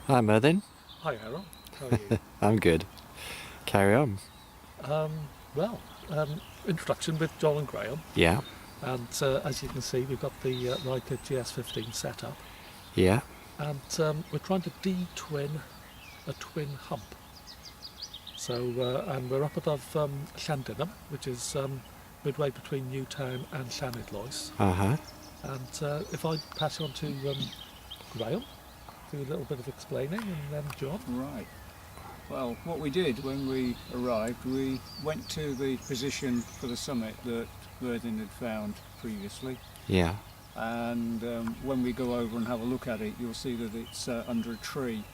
Hi Merlin. Hi Aaron, how are you? I'm good. Carry on. um, well, introduction with John and Graham, Yeah, and as you can see we've got the Leica GS15 set up, yeah. and we're trying to de-twin a twin hump. So, and we're up above Llandinam, which is midway between Newtown and Llanidloes. Uh-huh. And if I pass you on to Graham, do a little bit of explaining, and then John. Right. Well, what we did when we arrived, we went to the position for the summit that Merlin had found previously. Yeah. And when we go over and have a look at it, you'll see that it's under a tree,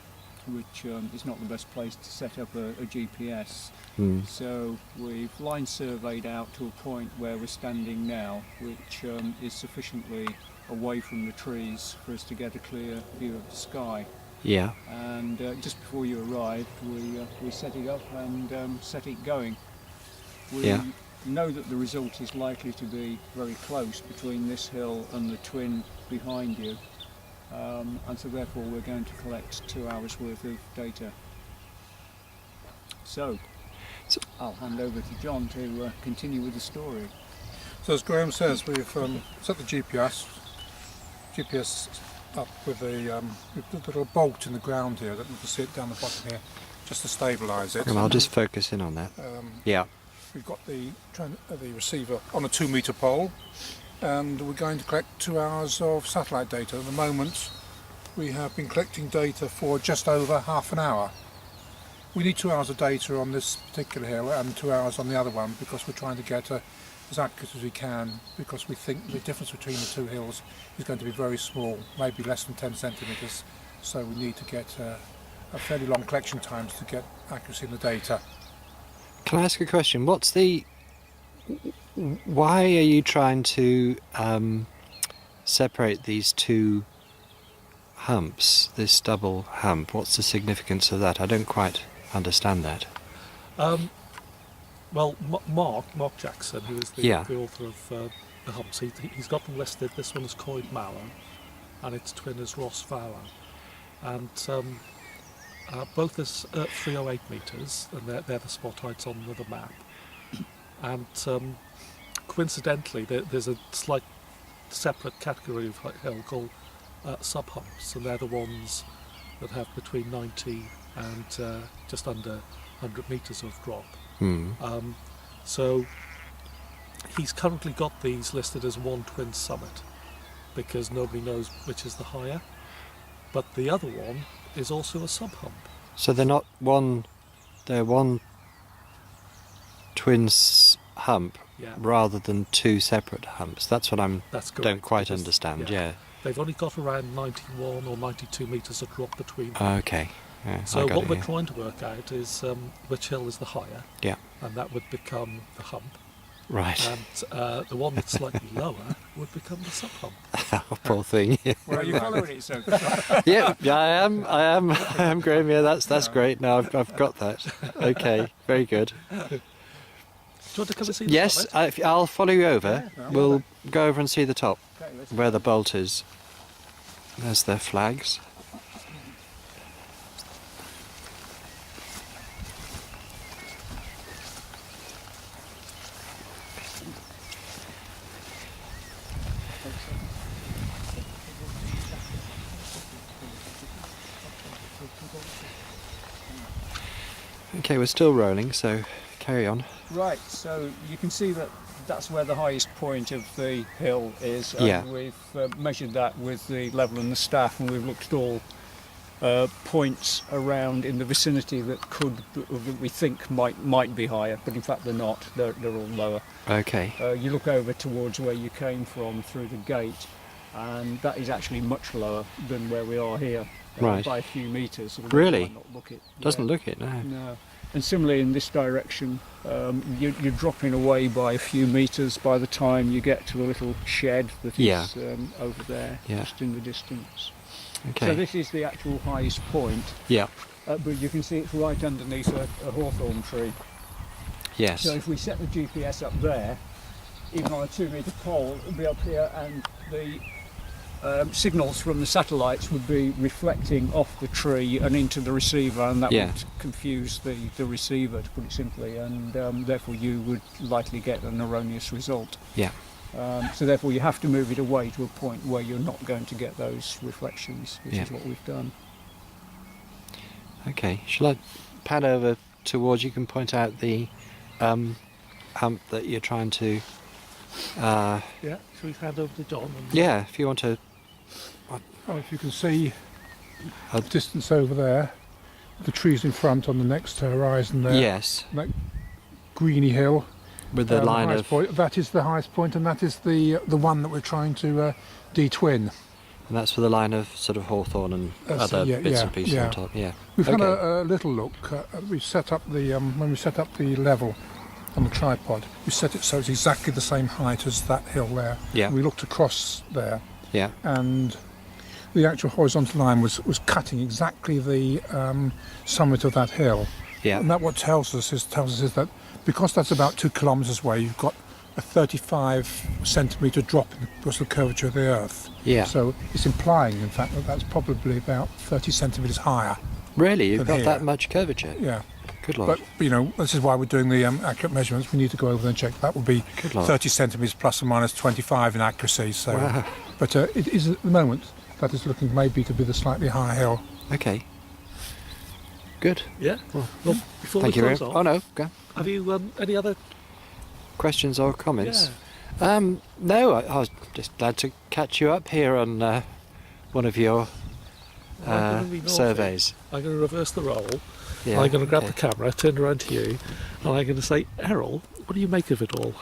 which is not the best place to set up a GPS. Mm. So we've line surveyed out to a point where we're standing now, which is sufficiently away from the trees for us to get a clear view of the sky. Yeah. And just before you arrived, we set it up and set it going. We know that the result is likely to be very close between this hill and the twin behind you, and so therefore we're going to collect 2 hours worth of data. So I'll hand over to John to continue with the story. So as Graham says, we've set the GPS up with a little bolt in the ground here that you can see it down the bottom here, just to stabilise it. And I'll just focus in on that. Yeah. We've got the receiver on a 2-metre pole, and we're going to collect 2 hours of satellite data. At the moment, we have been collecting data for just over half an hour. We need 2 hours of data on this particular hill and 2 hours on the other one, because we're trying to get as accurate as we can, because we think the difference between the two hills is going to be very small, maybe less than 10 centimetres. So we need to get a fairly long collection times to get accuracy in the data. Can I ask a question? Why are you trying to separate these two humps, this double hump? What's the significance of that? I don't quite understand that. Well, Mark Jackson, who is the author of the humps, he's got them listed. This one is Coed Mawr, and its twin is Rhos Fawr. And both is 308 metres, and they're the spot heights on the map. And coincidentally, there's a slight separate category of hill called Sub-HuMPs, and they're the ones that have between 90 and just under 100 metres of drop. Mm. So he's currently got these listed as one twin summit, because nobody knows which is the higher. But the other one is also a sub-hump. So they're not one, they're one twin hump rather than two separate humps. That's what don't quite understand. Yeah. They've only got around 91 or 92 metres of drop between them. Okay. Yeah, so what we're trying to work out is which hill is the higher. Yeah. And that would become the hump. Right. And the one that's slightly lower would become the sub-hump. Oh, poor thing. Well, are you following it so far? Yeah, I am, Graham. Yeah, that's great. Now I've got that. Okay, very good. Do you want to come and see the Yes, I'll follow you over. Yeah. We'll go over and see the top, Okay, where the bolt is. There's their flags. Okay, we're still rolling, so carry on. Right, so you can see that that's where the highest point of the hill is. Yeah. We've measured that with the level and the staff, and we've looked at all points around in the vicinity that we think might be higher, but in fact they're not. They're all lower. Okay. You look over towards where you came from through the gate, and that is actually much lower than where we are here. Right. By a few metres. Really? Not look it. Doesn't look it, no. No. And similarly in this direction, you're dropping away by a few metres by the time you get to a little shed that is over there, just in the distance. Okay. So this is the actual highest point. Yeah. But you can see it's right underneath a hawthorn tree. Yes. So if we set the GPS up there, even on a 2-metre pole, it'll be up here, and the signals from the satellites would be reflecting off the tree and into the receiver, and that Yeah. would confuse the receiver, to put it simply, and therefore you would likely get an erroneous result. Yeah. So therefore you have to move it away to a point where you're not going to get those reflections, which Yeah. is what we've done. Okay, shall I pan over towards you? Can point out the hump that you're trying to. Yeah, shall we hand over to John? And Yeah, if you want to. Oh, if you can see Uh, the distance over there, the trees in front on the next horizon there. Yes, That greeny hill. with the line highest of. point, that is the highest point, and that is the one that we're trying to de-twin. And that's for the line of sort of hawthorn and That's other it, yeah, bits yeah, and pieces yeah. on top. Yeah. We've had Okay. a little look. We've set up the when we set up the level on the tripod. We set it so it's exactly the same height as that hill there. Yeah. We looked across there, Yeah. and the actual horizontal line was cutting exactly the summit of that hill. Yeah. And that what tells us is that because that's about 2 kilometres away, you've got a 35 centimetre drop in the curvature of the Earth. Yeah. So it's implying, in fact, that that's probably about 30 centimetres higher. Really, you've than got here. that much curvature. Yeah. Good lord. But, you know, this is why we're doing the accurate measurements. We need to go over and check. That will be Good lord. 30 centimetres plus or minus 25 in accuracy. So, Wow. But it is at the moment, that is looking maybe to be the slightly higher hill. Okay. Good. yeah. Well, before Thank we you very close much. off, Oh no. Go. have you any other? Questions or comments? Yeah. No, I was just glad to catch you up here on one of your I'm gonna be naughty. surveys. I'm going to reverse the role. Yeah. I'm going to grab okay. the camera, turn around to you, and I'm going to say, Errol, what do you make of it all?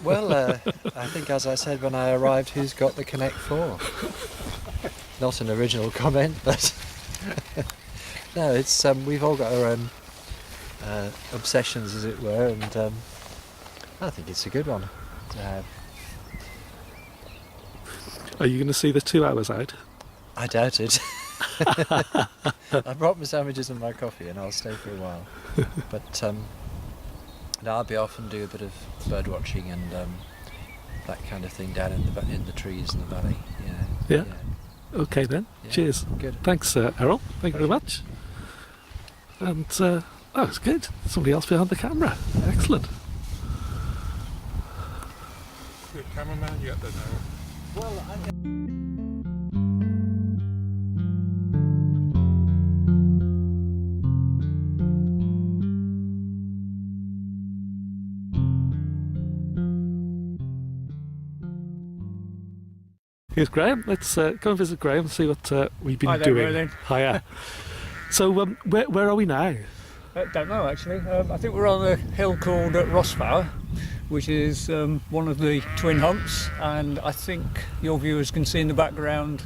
Well, I think as I said when I arrived, who's got the Connect 4? Not an original comment, but no, it's we've all got our own obsessions, as it were, and I think it's a good one. Are you going to see the 2 hours out? I doubt it. I brought my sandwiches and my coffee, and I'll stay for a while. But no, I'll be off and do a bit of bird watching and that kind of thing down in the trees in the valley. Yeah. Okay then. Yeah. Cheers. Good. Thanks, Errol. Thank you very much. And that was good. Somebody else behind the camera. Excellent. Good cameraman yet, then, Here's Graham. Let's go and visit Graham and see what we've been Hi there, doing. Merlin. Hiya. So where are we now? Don't know actually. I think we're on a hill called Rhos Fawr, which is one of the Twin HuMPs, and I think your viewers can see in the background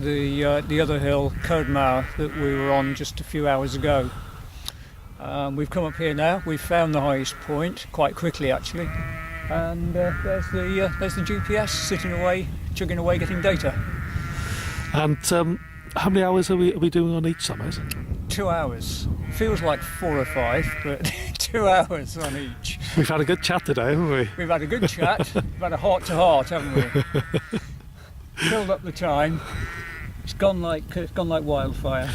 the other hill, Coed Mawr, that we were on just a few hours ago. We've come up here now. We've found the highest point quite quickly actually, and there's the GPS sitting away, chugging away, getting data. And how many hours are we doing on each summit? 2 hours. Feels like 4 or 5, but 2 hours on each. We've had a good chat today, haven't we? We've had a good chat. We've had a heart-to-heart, haven't we? Filled up the time. It's gone like wildfire.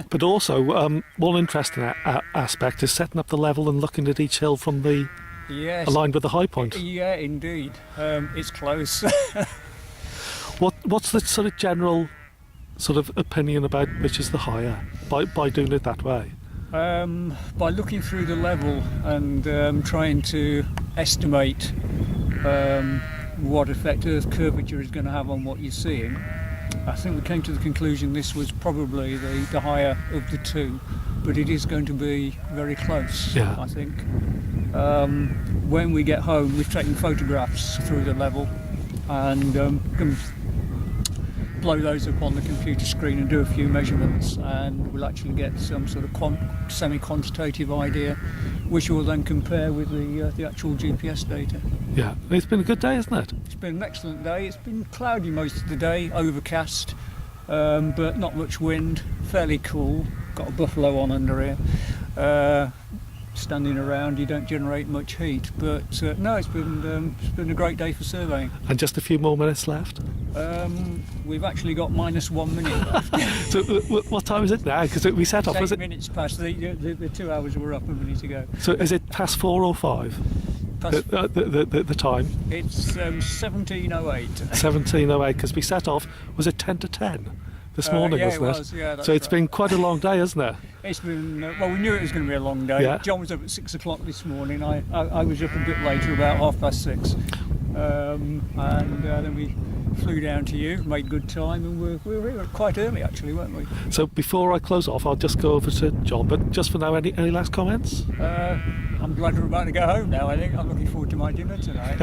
But also one interesting aspect is setting up the level and looking at each hill from the Yes. aligned with the high point. Yeah, indeed. It's close. What's the sort of general sort of opinion about which is the higher by doing it that way? By looking through the level and trying to estimate what effect Earth curvature is going to have on what you're seeing, I think we came to the conclusion this was probably the higher of the two, but it is going to be very close, Yeah. I think. When we get home, we've taken photographs through the level and can blow those up on the computer screen and do a few measurements, and we'll actually get some sort of semi-quantitative idea, which will then compare with the actual GPS data. Yeah, it's been a good day, isn't it? It's been an excellent day. It's been cloudy most of the day, overcast, but not much wind, fairly cool. Got a buffalo on under here. Standing around, you don't generate much heat, but no, it's been a great day for surveying. And just a few more minutes left. We've actually got -1 minute left. So what time is it now? Because we set off, It's was 8 it? minutes past. The 2 hours were up a minute ago. So is it past 4 or 5? Past, The time? it's 17:08. 17:08, because we set off, was it 10 to 10 this morning, yeah, wasn't it it? was, yeah, that's So it's right. been quite a long day, hasn't it? It's been, well, we knew it was going to be a long day. Yeah. John was up at 6 o'clock this morning. I was up a bit later, about 6:30. And then we flew down to you, made good time, and we were here quite early actually, weren't we? So before I close off, I'll just go over to John, but just for now, any last comments? I'm glad we're about to go home now, I think. I'm looking forward to my dinner tonight.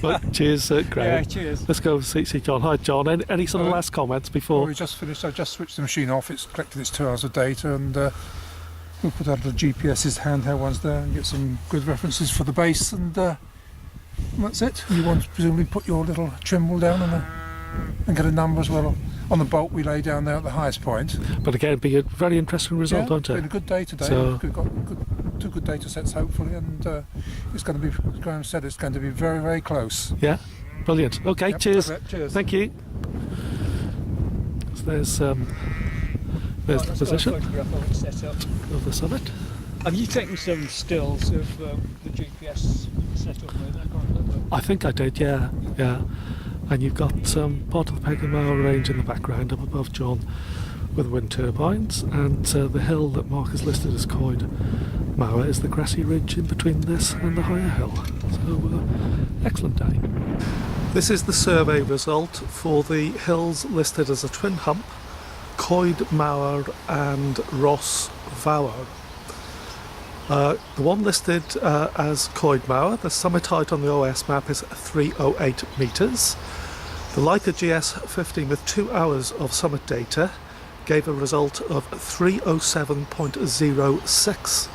Well, cheers, Graham. Yeah, cheers. Let's go see John. Hi, John. Any sort of last comments before? Well, we just finished. I just switched the machine off. It's collected its 2 hours of data, and we'll put out the GPS's handheld ones there and get some good references for the base, and that's it. You want to presumably put your little trimble down and get a number as well on the bolt we lay down there at the highest point. But again, be a very interesting result, won't It's it? been a good day today. So- We've got two good data sets hopefully, and it's going to be, as Graham said, it's going to be very, very close. Yeah, brilliant. Okay, Yep, cheers. perfect. Cheers. Thank you. So there's the position of the summit. Have you taken some stills of the GPS setup with it? I think I did, yeah. And you've got part of the Coed Mawr range in the background up above John with wind turbines, and the hill that Mark has listed as Coed Mawr is the grassy ridge in between this and the higher hill. So excellent day. This is the survey result for the hills listed as a Twin HuMP, Coed Mawr and Rhos Fawr. The one listed as Coed Mawr, the summit height on the OS map is 308 metres. The Leica GS15 with 2 hours of summit data gave a result of 307.06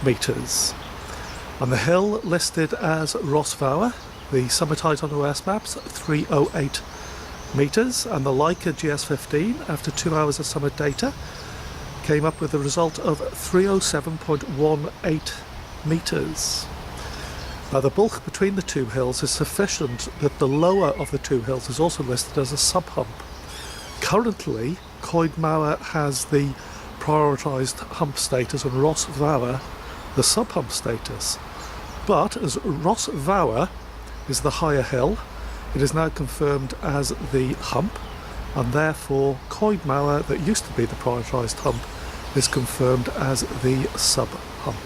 metres. And the hill listed as Rhos Fawr, the summit height on the OS maps 308 metres, and the Leica GS15 after 2 hours of summit data came up with a result of 307.18 metres. Now the bulk between the two hills is sufficient that the lower of the two hills is also listed as a sub-hump. Currently, Coed Mawr has the prioritised hump status and Rhos Fawr the sub-hump status. But as Rhos Fawr is the higher hill, it is now confirmed as the hump, and therefore Coed Mawr, that used to be the prioritised hump, is confirmed as the sub-hump.